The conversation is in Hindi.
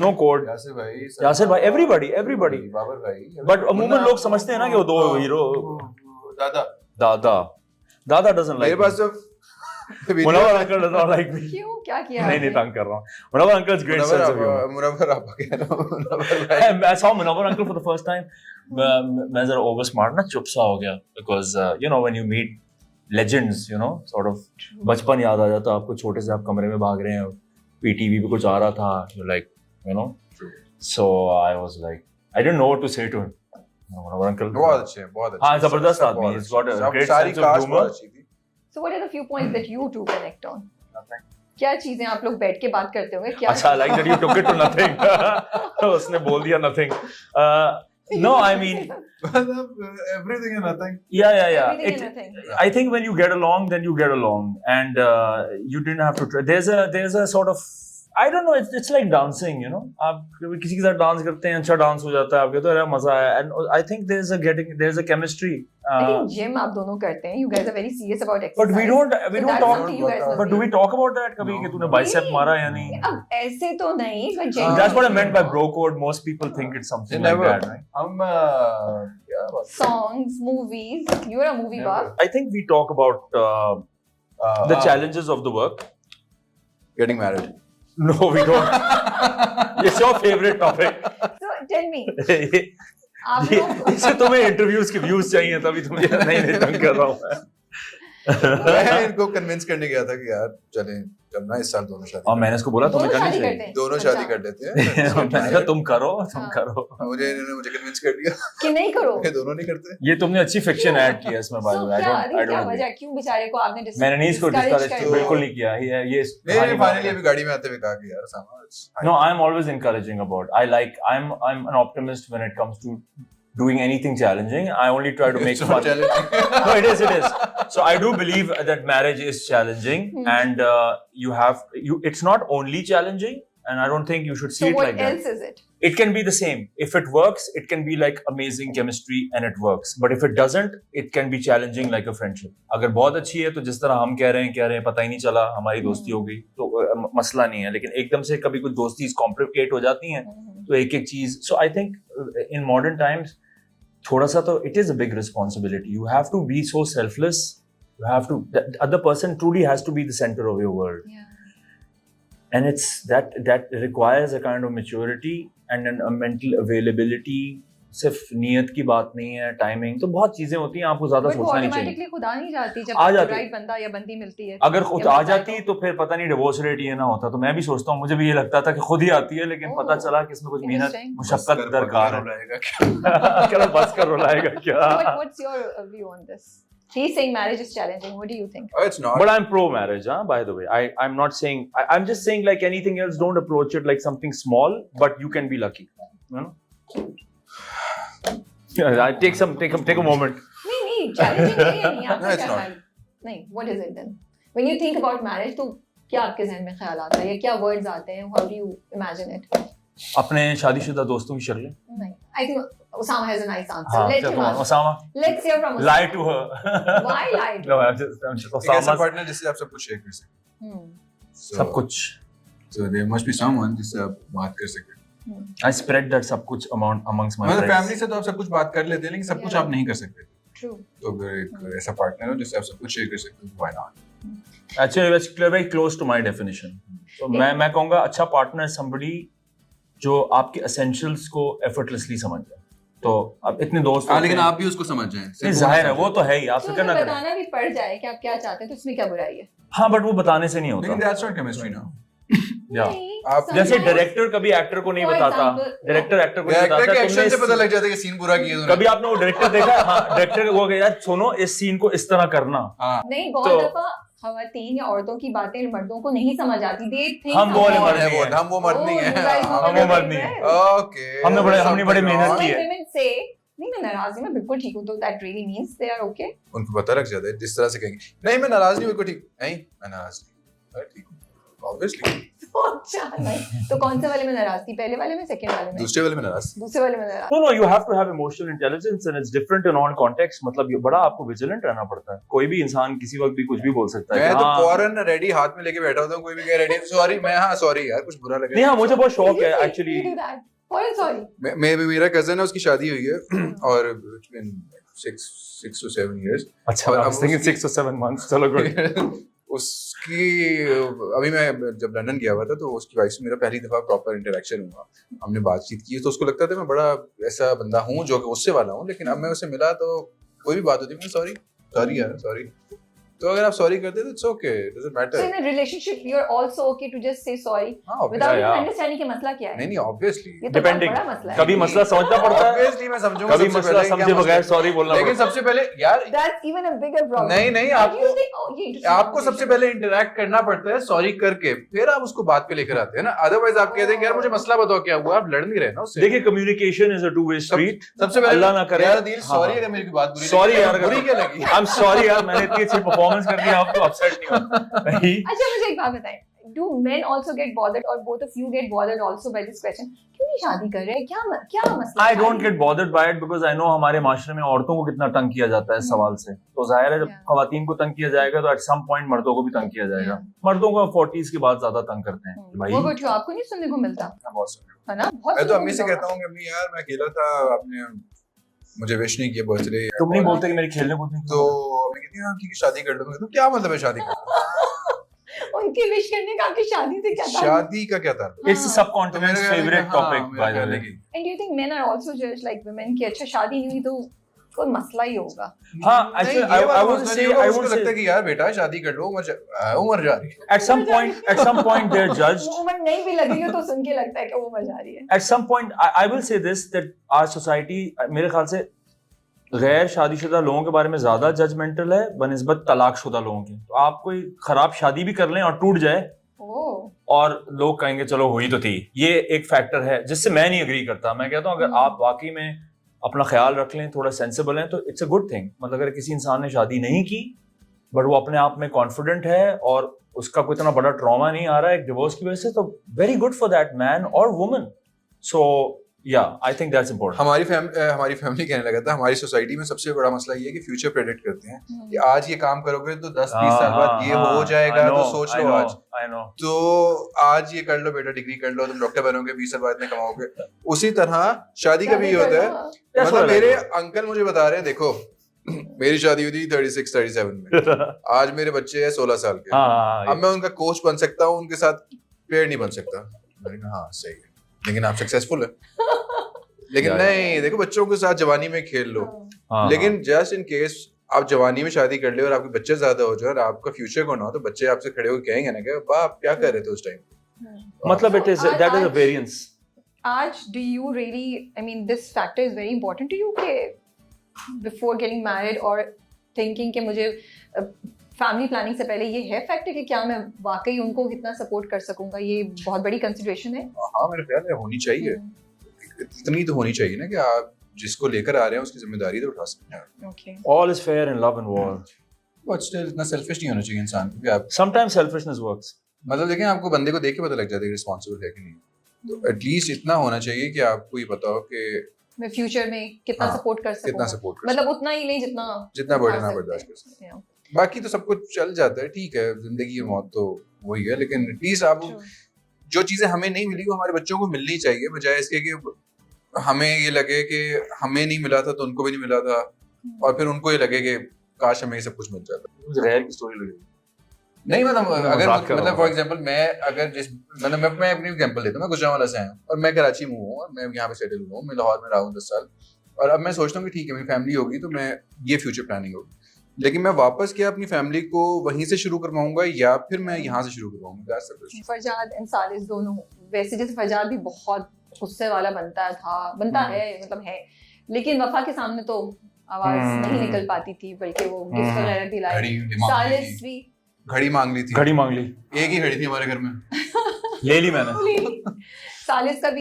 नो कोड, यासिर भाई, एवरीबॉडी, बाबर भाई, बट अमूमन लोग समझते हैं ना कि वो दो हीरो, दादा डजंट लाइक, मेरे पास तो Munawwar uncle does not like me. क्यों, क्या किया? नहीं तंग कर रहा हूँ। Munawwar uncle's great sense of humour. Munawwar आपा कह रहा हूं, मुनव्वर भाई। I saw Munawwar uncle for the first time, मैं जरा ओवर स्मार्ट ना चुप सा हो गया, because you know when you meet legends, you know, sort of बचपन याद आ जाता है आपको, छोटे से आप कमरे में भाग रहे हैं, पीटीवी पे कुछ आ रहा था, you like, you know, so I was like, I didn't know what to say to him. Munawwar uncle बहुत अच्छे हैं, बहुत अच्छे। हाँ, जबरदस्त आदमी, he's got a great sense of humor। So what are the few points that you two connect on? Nothing. क्या चीजें आप लोग बैठ के बात करते होंगे? क्या? अच्छा, like that you took it to nothing। उसने बोल दिया nothing। No, I mean, everything and nothing. Everything yeah. and nothing. I think when you get along, then you get along, and you didn't have to try. There's a sort of, I don't know, it's like dancing, you know. आप किसी के साथ डांस करते हैं, अच्छा डांस हो जाता है आपके, तो अरे मजा आया, and I think there's a chemistry। लेकिन जिम आप दोनों करते हैं, you guys are very serious about exercise। But we don't that's talk, something you guys must but do be- we talk about that कभी कि तूने bicep मारा या नहीं? अब ऐसे तो नहीं, but That's what I meant by bro code. Most people think it's something like that, right? हम क्या बात? songs, movies. You're a movie buff. I think we talk about the challenges of the work. Getting married. No, we don't. It's your favorite topic। So tell me, आप ये लोग इससे तुम्हें इंटरव्यूज के व्यूज चाहिए, तभी तुम नहीं तंग कर रहा हूँ मैं। मैं इनको कन्विंस करने गया था कि यार चलें करना इस साल दोनों शादी। और मैंने इसको बोला तुम्हें दोनों करनी शादी चाहिए। करते हैं? दोनों अच्छा। शादी कर लेते हैं। मैंने कहा तुम करो हाँ। इन्होंने मुझे कन्विंस कर दिया कि नहीं करो। कि दोनों नहीं करते। ये तुमने अच्छी फिक्शन ऐड की है इसमें, बाय द वे। क्या वजह, क्यों बेचारे को आपने मैंने नहीं इसको discourage डिस्करेज कर बिल्कुल नहीं किया। ये नहीं, फाइनली अभी गाड़ी में आते हुए कहा कि यार समाज। No, I'm always encouraging about. I'm an optimist when it comes to doing anything challenging. I only try to make It's fun. not challenging. No, it is. So I do believe that marriage is challenging, and it's not only challenging, and I don't think you should see So it what like that. else is it? It can be the same. If it works, it can be like amazing chemistry and it works. But if it doesn't, it can be challenging like a friendship. अगर बहुत अच्छी है तो जिस तरह हम कह रहे हैं पता ही नहीं चला, हमारी दोस्ती हो गई, तो मसला नहीं है। लेकिन एकदम से कभी कुछ दोस्ती कॉम्प्लिकेट हो जाती हैं, तो एक चीज। So I think in modern times, थोड़ा सा तो it is a big responsibility. You have to be so selfless. You have to, the other person truly has to be the center of your world. Yeah. And it's that requires a kind of maturity and a mental availability. सिर्फ नियत की बात नहीं है, टाइमिंग, तो बहुत चीजें होती हैं, आपको ज्यादा But वो सोचना नहीं चाहिए। automatically खुद आ नहीं जाती जब आ जाती। राइट बंदा या बंदी मिलती है। अगर खुद या आ मिलता है जाती तो फिर पता नहीं डिवोर्स रेट ये ना होता। तो मैं भी सोचता हूँ, मुझे भी ये लगता था कि खुद ही आती है, लेकिन पता चला कि इसमें कुछ मेहनत Interesting. मुशक्कत दरकार है। है। चलो बस कर रुलाएगा क्या? But what's your view on this? He's saying marriage is challenging. What do you think? Oh, it's not. But I'm pro marriage, huh? By the way, I'm not saying. I'm just saying, like anything else, don't approach it like something small, but you can be lucky. You know. Yeah, I take a moment. नहीं challenging नहीं है, नहीं आपका No, it's क्या not. ख्याल? नहीं, what is it then? When you think about marriage, तो क्या आपके ज़हन में ख्याल आता है या क्या words आते हैं? How do you imagine it? अपने शादीशुदा दोस्तों की शक्लें। नहीं, I think Osama has a nice answer. हाँ, Let चलो, him answer. Osama, Let's hear from Osama. lie to her. Why lie? No, I'm just एक ऐसा Osama. पार्टनर जिससे आप सब कुछ शेयर कर सकें। Hmm. सब कुछ। So there must be someone जिससे आप बात कर सकें। I spread that सब कुछ amongst my मतलब friends. फैमिली से तो आप सब कुछ बात कर लेते हैं, लेकिन सब कुछ Yeah. आप नहीं कर सकते। True. तो अगर एक ऐसा पार्टनर हो जिससे आप सब कुछ शेयर कर सकते हो, why not? Actually, it's very close to my definition. So मैं कहूँगा अच्छा पार्टनर is somebody जो आपके essentials को effortlessly समझ जाए। तो अब इतने दोस्त हाँ, होते लेकिन हैं। आप भी उसको समझ जाएं। नहीं, जाहिर है वो तो है ही, आप तो फिक्र ना अगर करें। बताना भी पड़ जाए कि आप क्या चाहते हैं तो इसमें क्या बुराई है? हाँ, बट वो बताने से नहीं लेकिन होता। that's not chemistry now. या नहीं, आप जैसे sometimes- डायरेक्टर कभी एक्टर को नहीं For बताता, example, डायरेक्टर एक्टर को नहीं एक्टर बताता। के एक्शन से पता तुमने लग जाता है कि सीन पूरा किया तूने। कभी आपने वो डायरेक्टर देखा? हाँ, डायरेक्टर वो गया, यार सुनो इस सीन को इस तरह करना। हाँ, नहीं, बहुत तो- दफा खवातीन या औरतों की बातें मर्दों को नहीं समझ आती। They think हम वो वाले something- मर्द नहीं हैं। हम वो मर्द नहीं Oh, हैं। you guys know हम what वो मर्द I नहीं mean, हैं। right? Okay. हमने बड़े मेहनत की When है। women say, नहीं मैं नाराज नहीं, मैं बिल्कुल ठीक हूँ, तो that really means they are okay. उनको पता लग जाता है जिस तरह से कहेंगे नहीं मैं नाराज नहीं, बिल्कुल ठीक नहीं, मैं नाराज नहीं, मैं ठीक हूँ, obviously अच्छा nice. तो कौन से वाले में नाराज थी, पहले वाले में, सेकंड वाले में? दूसरे वाले में नाराज। दूसरे वाले में नाराज। No, you have to have emotional intelligence and it's different in all contexts. मतलब ये बड़ा आपको vigilant रहना पड़ता है। कोई भी इंसान किसी वक्त भी कुछ भी बोल सकता है। मैं तो फौरन रेडी हाथ में लेके बैठा होता हूँ, कोई भी कहे रेडी सॉरी, मैं हाँ सॉरी यार कुछ बुरा लगा। नहीं हाँ, मुझे बहुत शौक है एक्चुअली। मेरा कजन है, उसकी शादी हुई है और 6 to 7 years। अच्छा, I was thinking 6 to 7 months। चलो गुड। उसकी अभी मैं जब लंदन गया हुआ था तो उसकी वाइफ से मेरा पहली दफा प्रॉपर इंटरेक्शन हुआ, हमने बातचीत की, तो उसको लगता था मैं बड़ा ऐसा बंदा हूँ जो उससे वाला हूँ, लेकिन अब मैं उससे मिला तो कोई भी बात होती है सॉरी सॉरी यार सॉरी। तो अगर आप सॉरी करते तो it's okay, doesn't matter. So in a relationship you are also okay to just say sorry without even understanding कि मसला क्या है। नहीं ऑब्वियसली ये तो डिपेंडिंग, बड़ा मसला है। कभी मसला समझना पड़ता है, ऑब्वियसली मैं समझूंगा, कभी मसला समझे बगैर सॉरी बोलना लेकिन पड़ता है। सबसे पहले यार That's even a bigger problem। नहीं आपको सबसे पहले इंटरेक्ट करना पड़ता है सॉरी करके, फिर आप उसको बात पे लेकर आते हैं ना। अदरवाइज आप कहते हैं यार मुझे मसला बताओ क्या हुआ, आप लड़ नहीं रहे ना उससे। देखिए communication is a two way street. सबसे पहले अल्लाह ना करे यार दिल सॉरी अगर मेरी बात बुरी सॉरी यार बुरी क्या लगी, आई एम सॉरी यार, मैंने इतनी अच्छी परफॉर्मेंस कर दी, आप तो अपसेट नहीं हो। अच्छा मुझे एक बात बताएं, do men also get bothered or both of you get bothered also by this question? क्यों नहीं शादी कर रहे हैं, क्या मसला है? I don't get bothered by it because I know हमारे माशरे में औरतों को कितना तंग किया जाता है इस सवाल से। तो जाहिर है जब खवातीन को तंग किया जाएगा तो at some point मर्दों को भी तंग किया जाएगा। मर्दों को 40s के बाद ज्यादा तंग करते हैं भाई। वो कुछ आपको नहीं सुनने को मिलता है ना? मैं तो अम्मी से कहता हूँ कि अम्मी यार मैं अकेला था, आपने मुझे विश नहीं किया बर्थडे, तुम नहीं बोलते कि मेरे खेलने कूदने तो अम्मी कहती है ठीक है शादी कर लो। क्या मतलब है शादी करना? उनकी विश करने का आपकी शादी से क्या था? शादी का क्या था? It's a subcontinent's favorite topic by the way। And do you think men are also judged like women कि अच्छा शादी नहीं हुई तो कोई मसला ही होगा? हाँ, actually I would say लगता है कि यार बेटा शादी कर लो, उम्र जा रही है। At some point they're judged। उम्र नहीं भी लगेगी तो सुन के लगता है कि उम्र जा रही है। At some point I will say this that our society मेरे ख्याल से गैर शादीशुदा लोगों के बारे में ज्यादा जजमेंटल है बनिस्बत तलाकशुदा लोगों के। तो आप कोई खराब शादी भी कर लें और टूट जाए और लोग कहेंगे चलो हुई तो थी, ये एक फैक्टर है जिससे मैं नहीं एग्री करता। मैं कहता हूँ अगर आप वाकई में अपना ख्याल रख लें, थोड़ा सेंसिबल हैं, तो इट्स अ गुड थिंग। मतलब अगर किसी इंसान ने शादी नहीं की बट वो अपने आप में कॉन्फिडेंट है और उसका कोई इतना बड़ा ट्रॉमा नहीं आ रहा है एक डिवोर्स की वजह से, तो very good for that man और woman. So Yeah, I think that's important। हमारी फैमिली कहने लगा था हमारी सोसाइटी में सबसे बड़ा मसला ये है कि फ्यूचर प्रेडिक्ट करते हैं कि आज ये काम करोगे तो 10-20 साल बाद ये हो जाएगा, तो सोच लो आज। तो आज ये कर लो बेटा, डिग्री कर लो, तुम डॉक्टर बनोगे, 20 साल बाद में कमाओगे। उसी तरह शादी का भी ये होता है। मतलब मेरे अंकल मुझे बता रहे हैं देखो मेरी शादी हुई थी 36-37 में, आज मेरे बच्चे हैं 16 साल के, अब मैं उनका कोच बन सकता हूँ, उनके साथ प्लेयर नहीं बन सकता। मैंने कहा हाँ सही है, लेकिन आप सक्सेसफुल है। लेकिन नहीं, देखो बच्चों के साथ जवानी में खेल लो, लेकिन जस्ट इन केस आप जवानी में शादी कर ले और आपके बच्चे ज्यादा हो जाए और आपका फ्यूचर को ना हो, तो बच्चे आपसे खड़े होकर कहेंगे ना कि वाह आप क्या कर रहे थे उस टाइम। मतलब it is that is a variance. आज do you really, I mean this factor is very important to you कि before getting married or thinking कि मुझे फैमिली प्लानिंग से पहले ये है फैक्टर कि क्या मैं वाकई उनको कितना सपोर्ट कर सकूंगा, ये बहुत बड़ी कंसिडरेशन है? हाँ मेरे ख्याल है होनी चाहिए, इतनी तो होनी चाहिए ना कि आप जिसको लेकर आ रहे हैं उसकी जिम्मेदारी तो उठा सकते हैं। Okay, all is fair in love and war, but still इतना सेल्फिश नहीं होना चाहिए इंसान को कि आप समटाइम्स सेल्फिशनेस वर्क्स। मतलब देखिए आपको बंदे को देख के पता लग जाता है कि रिस्पांसिबल है कि नहीं, तो एटलीस्ट इतना होना चाहिए कि आपको ये पता हो कि मैं फ्यूचर में कितना सपोर्ट कर सकूं, कितना सपोर्ट कर मतलब उतना ही नहीं जितना बर्डन आप बर्दाश्त कर सकते हैं। बाकी तो सब कुछ चल जाता है, ठीक है, जिंदगी और मौत तो वही है, लेकिन एटलीस्ट आप जो चीजें हमें नहीं मिली वो हमारे बच्चों को मिलनी चाहिए, बजाय इसके कि हमें ये लगे कि हमें नहीं मिला था तो उनको भी नहीं मिला था और फिर उनको ये लगे कि काश हमें ये सब कुछ मिल जाता। मुझे गैर की स्टोरी लगी नहीं, मतलब अगर मतलब फॉर एग्जांपल मैं अगर जिस मतलब मैं अपनी एग्जांपल लेता हूँ, मैं गुजरांवाला से आया हूँ और मैं कराची में हूँ और मैं यहाँ पे सेटल हुआ हूँ, मैं लाहौर में रहा हूँ 10 साल, और अब मैं सोचता हूँ कि ठीक है मेरी फैमिली होगी तो मैं ये फ्यूचर प्लानिंग होगी, लेकिन मैं वापस क्या अपनी फैमिली को वहीं से शुरू करवाऊंगा या फिर मैं यहाँ से शुरू करवाऊंगा? फरजाद एंड सालिस दोनों, वैसे जैसे फरजाद भी बहुत गुस्से वाला बनता है, मतलब है, लेकिन वफा के सामने तो आवाज नहीं निकल पाती थी, बल्कि वो गिफ्ट वगैरह दिलाई। सालिस भी घड़ी मांग ली थी, एक ही घड़ी थी हमारे घर में, ले ली मैंने। सालिस का भी